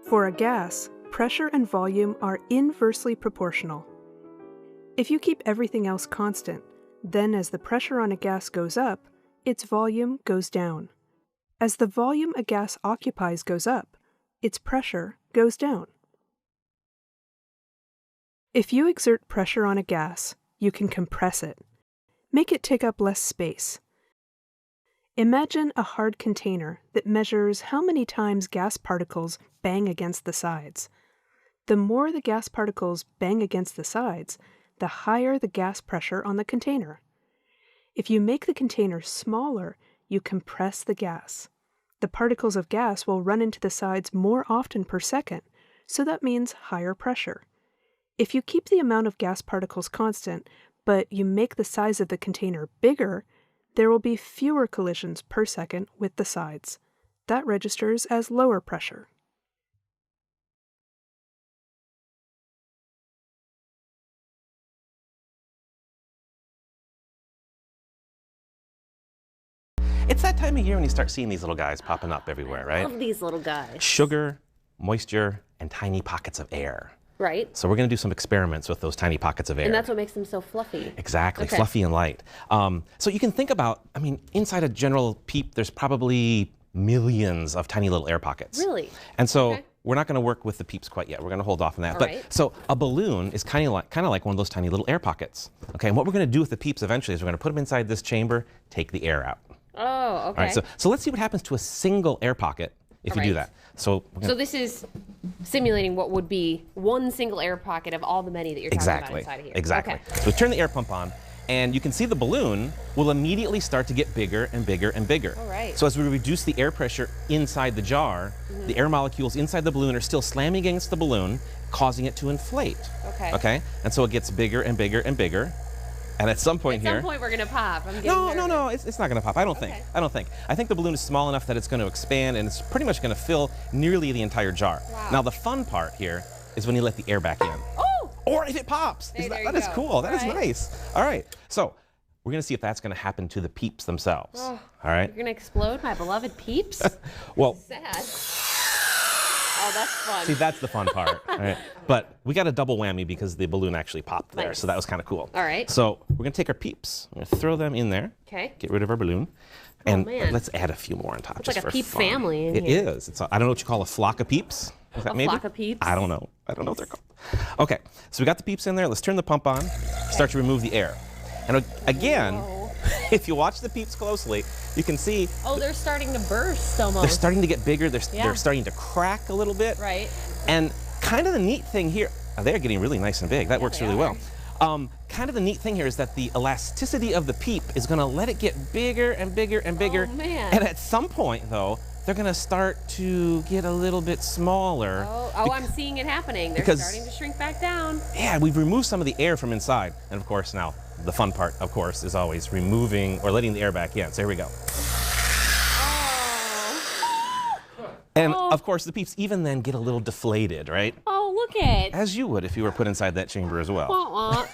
For a gas, pressure and volume are inversely proportional. If you keep everything else constant, then as the pressure on a gas goes up, its volume goes down. As the volume a gas occupies goes up, its pressure goes down. If you exert pressure on a gas, you can compress it. Make it take up less space. Imagine a hard container that measures how many times gas particles bang against the sides. The more the gas particles bang against the sides, the higher the gas pressure on the container. If you make the container smaller, you compress the gas. The particles of gas will run into the sides more often per second, so that means higher pressure. If you keep the amount of gas particles constant, but you make the size of the container bigger, there will be fewer collisions per second with the sides. That registers as lower pressure. It's that time of year when you start seeing these little guys popping up everywhere, right? I love these little guys. Sugar, moisture, and tiny pockets of air. Right. So we're going to do some experiments with those tiny pockets of air. And that's what makes them so fluffy. Exactly, Okay. fluffy and light. So you can think about, inside a general PEEP, there's probably millions of tiny little air pockets. Really? And so Okay. we're not going to work with the PEEPs quite yet. We're going to hold off on that. All But right. so a balloon is kind of like one of those tiny little air pockets. Okay, and what we're going to do with the PEEPs eventually is we're going to put them inside this chamber, take the air out. Oh, okay. All right, so let's see what happens to a single air pocket if you do right. that. So we're So gonna, this is simulating what would be one single air pocket of all the many that you're talking about inside of here. Exactly. Okay. So we turn the air pump on, and you can see the balloon will immediately start to get bigger and bigger and bigger. All right. So as we reduce the air pressure inside the jar, the air molecules inside the balloon are still slamming against the balloon, causing it to inflate. Okay. Okay? And so it gets bigger and bigger and bigger. And at some point At here... some point we're going to pop. I'm getting No, nervous. it's not going to pop. I don't think. I think the balloon is small enough that it's going to expand, and it's pretty much going to fill nearly the entire jar. Wow. Now the fun part here is when you let the air back in. Oh! Or if it pops. Hey, there That you is go. cool. That is All right. nice. All right. So we're going to see if that's going to happen to the PEEPs themselves. Oh, all right. You're going to explode my beloved peeps? Well, Sad. Oh, that's fun. see, that's the fun part. All right. But we got a double whammy because the balloon actually popped there. Nice. So that was kind of cool. All right. So we're going to take our PEEPs. We're going to throw them in there. Okay. Get rid of our balloon. And man. let's add a few more on top. It's just like a for peep fun. family in It here. is. It's I don't know what you call a flock of peeps. Is that A maybe? flock of peeps? I don't know. I don't know what they're called. Okay. So we got the peeps in there. Let's turn the pump on. Start to remove the air. And again, Whoa. if you watch the peeps closely, you can see Oh, they're starting to burst almost. they're starting to get bigger. They're Yeah. starting to crack a little bit. Right. And kind of the neat thing here, they're getting really nice and big. That works they really are. well. Kind of the neat thing here is that the elasticity of the PEEP is going to let it get bigger and bigger and bigger. Oh, man. And at some point, though, they're going to start to get a little bit smaller. Oh, I'm seeing it happening. They're because- starting to shrink back down. Yeah, we've removed some of the air from inside. And of course, now the fun part, of course, is always removing or letting the air back in. So here we go. Oh. And of course, the PEEPs even then get a little deflated, right? Oh, look at. As you would if you were put inside that chamber as well. Wah-wah.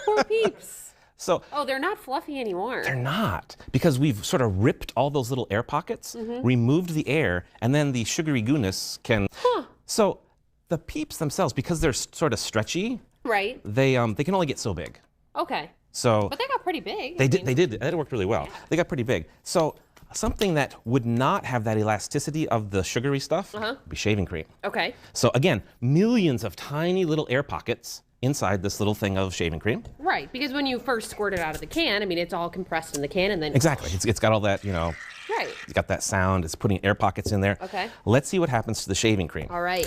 Poor peeps. So Oh, they're not fluffy anymore. they're not, because we've sort of ripped all those little air pockets, removed the air, and then the sugary goodness can. So the PEEPs themselves, because they're sort of stretchy, Right. they can only get so big. Okay. So But they got pretty big. they did. That worked really well. They got pretty big. So something that would not have that elasticity of the sugary stuff would be shaving cream. Okay. So again, millions of tiny little air pockets inside this little thing of shaving cream. Right, because when you first squirt it out of the can, it's all compressed in the can and then... Exactly. It's got all that, Right. it's got that sound. It's putting air pockets in there. Okay. Let's see what happens to the shaving cream. All right.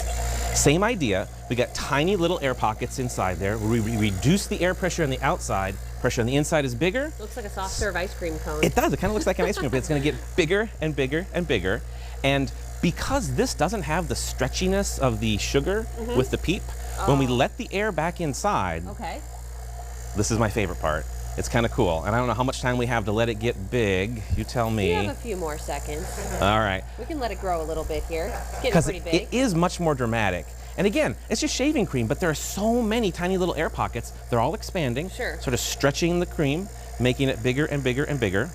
Same idea. We got tiny little air pockets inside there. We reduce the air pressure on the outside. Pressure on the inside is bigger. Looks like a soft serve ice cream cone. It does. It kind of looks like an ice cream, but it's going to get bigger and bigger and bigger. And because this doesn't have the stretchiness of the sugar with the PEEP, when we let the air back inside, Okay. this is my favorite part. It's kind of cool. And I don't know how much time we have to let it get big. You tell me. We have a few more seconds. All right. We can let it grow a little bit here. It's getting Because pretty big. it is much more dramatic. And again, it's just shaving cream, but there are so many tiny little air pockets. They're all expanding, Sure. sort of stretching the cream, making it bigger and bigger and bigger.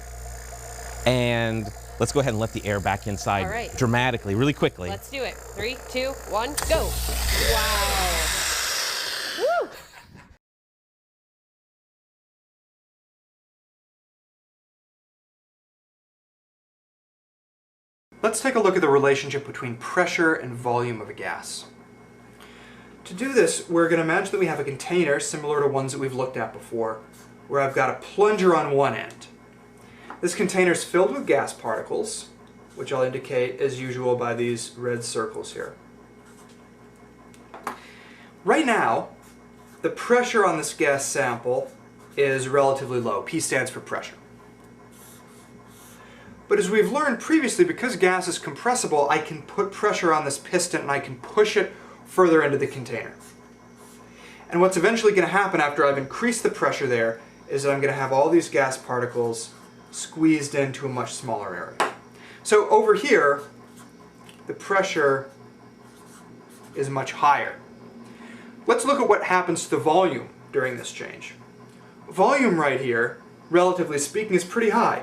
And let's go ahead and let the air back inside dramatically, really quickly. Let's do it. 3, 2, 1, go. Wow. Woo! Let's take a look at the relationship between pressure and volume of a gas. To do this, we're going to imagine that we have a container similar to ones that we've looked at before, where I've got a plunger on one end. This container is filled with gas particles, which I'll indicate as usual by these red circles here. Right now, the pressure on this gas sample is relatively low. P stands for pressure. But as we've learned previously, because gas is compressible, I can put pressure on this piston and I can push it further into the container. And what's eventually going to happen after I've increased the pressure there is that I'm going to have all these gas particles squeezed into a much smaller area. So over here, the pressure is much higher. Let's look at what happens to the volume during this change. Volume right here, relatively speaking, is pretty high.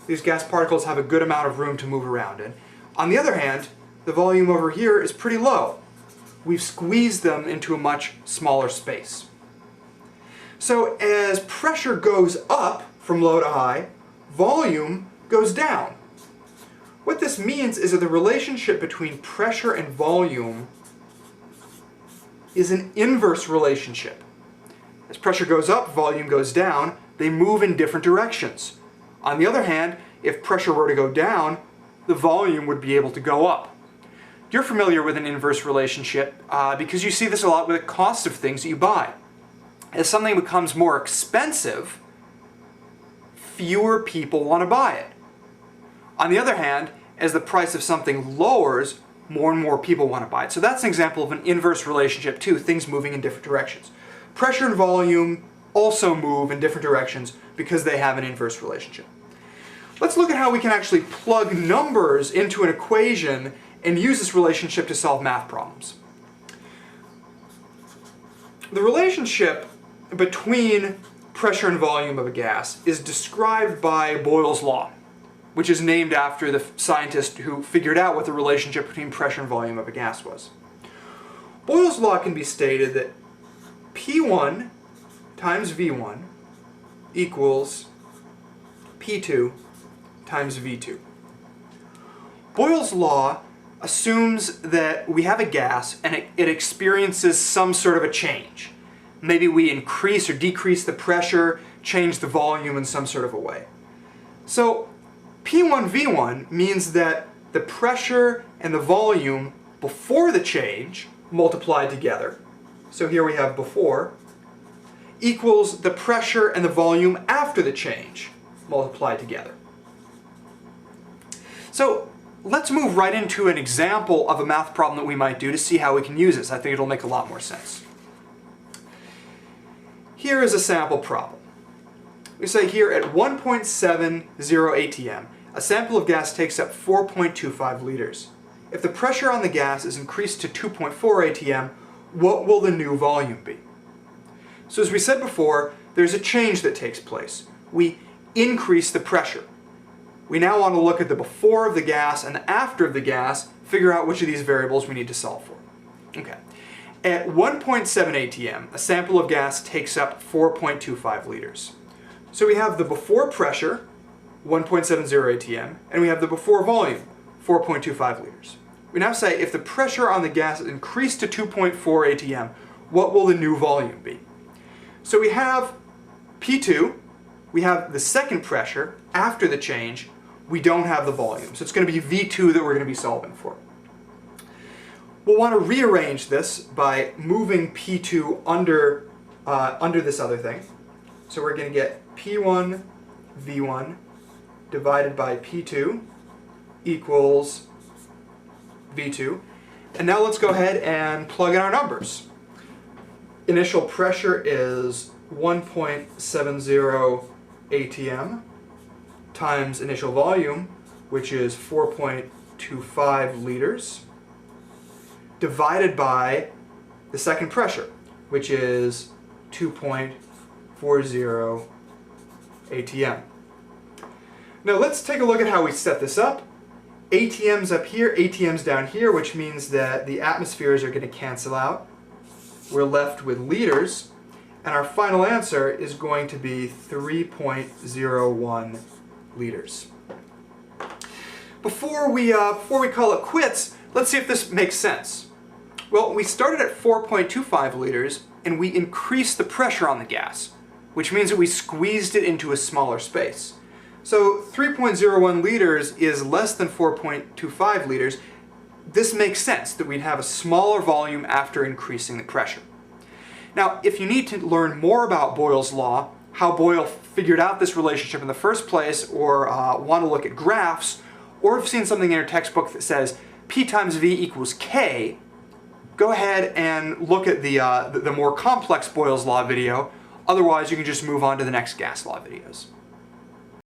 These gas particles have a good amount of room to move around in. On the other hand, the volume over here is pretty low. We've squeezed them into a much smaller space. So as pressure goes up from low to high, volume goes down. What this means is that the relationship between pressure and volume is an inverse relationship. As pressure goes up, volume goes down. They move in different directions. On the other hand, if pressure were to go down, the volume would be able to go up. You're familiar with an inverse relationship because you see this a lot with the cost of things that you buy. As something becomes more expensive, fewer people want to buy it. On the other hand, as the price of something lowers, more and more people want to buy it. So that's an example of an inverse relationship too, things moving in different directions. Pressure and volume also move in different directions because they have an inverse relationship. Let's look at how we can actually plug numbers into an equation and use this relationship to solve math problems. The relationship between pressure and volume of a gas is described by Boyle's law, which is named after the scientist who figured out what the relationship between pressure and volume of a gas was. Boyle's law can be stated that P1 times V1 equals P2 times V2. Boyle's law assumes that we have a gas and it experiences some sort of a change. Maybe we increase or decrease the pressure, change the volume in some sort of a way. So P1 V1 means that the pressure and the volume before the change multiplied together, so here we have before, equals the pressure and the volume after the change multiplied together. So let's move right into an example of a math problem that we might do to see how we can use this. I think it'll make a lot more sense. Here is a sample problem. We say here at 1.70 atm, a sample of gas takes up 4.25 liters. If the pressure on the gas is increased to 2.4 atm, what will the new volume be? So as we said before, there's a change that takes place. We increase the pressure. We now want to look at the before of the gas and the after of the gas, figure out which of these variables we need to solve for. Okay. At 1.7 atm, a sample of gas takes up 4.25 liters. So we have the before pressure, 1.70 atm, and we have the before volume, 4.25 liters. We now say if the pressure on the gas is increased to 2.4 atm, what will the new volume be? So we have P2, we have the second pressure after the change, we don't have the volume. So it's going to be V2 that we're going to be solving for. We'll want to rearrange this by moving P2 under this other thing. So we're going to get P1 V1 divided by P2 equals V2. And now let's go ahead and plug in our numbers. Initial pressure is 1.70 atm times initial volume, which is 4.25 liters, divided by the second pressure, which is 2.40 atm. Now let's take a look at how we set this up. ATM's up here, ATM's down here, which means that the atmospheres are going to cancel out. We're left with liters, and our final answer is going to be 3.01 liters. Before we call it quits, let's see if this makes sense. Well, we started at 4.25 liters, and we increased the pressure on the gas, which means that we squeezed it into a smaller space. So 3.01 liters is less than 4.25 liters. This makes sense that we'd have a smaller volume after increasing the pressure. Now, if you need to learn more about Boyle's law, how Boyle figured out this relationship in the first place, or want to look at graphs, or have seen something in your textbook that says P times V equals K, go ahead and look at the more complex Boyle's law video. Otherwise, you can just move on to the next gas law videos.